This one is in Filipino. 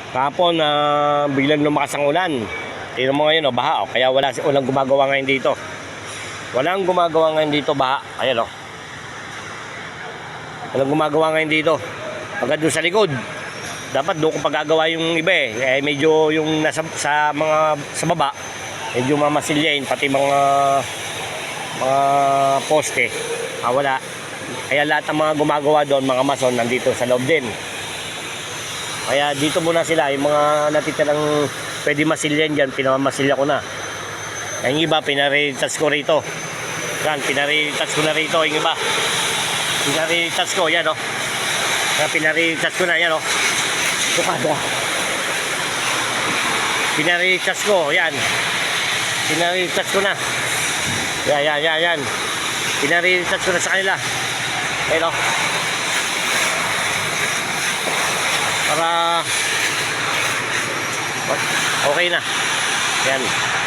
Kahapon biglang lumakas ang ulan. Tingnan mo ngayon, baha. Kaya walang gumagawa ngayon dito. Walang gumagawa ngayon dito, baha. Ayan, walang gumagawa ngayon dito. Pagka doon sa likod, dapat doon kung paggagawa yung iba medyo yung nasa sa baba, medyo mamasilyain, pati mga poste. Wala. Kaya lahat ng mga gumagawa doon, mga mason, nandito sa loob din. Kaya dito muna sila, yung mga natitirang pwede masilyan dyan, pinamasilya ko na. Yung iba, pinare-touch ko rito. Yan, pinare-touch ko na rito, yung iba. Pinare-touch ko, yan pinare-touch ko na, yan Tukada. Pinare-touch ko, yan. Pinare-touch ko na. Yan. Pinare-touch ko na sa kanila. Ayan para okay na. Yan.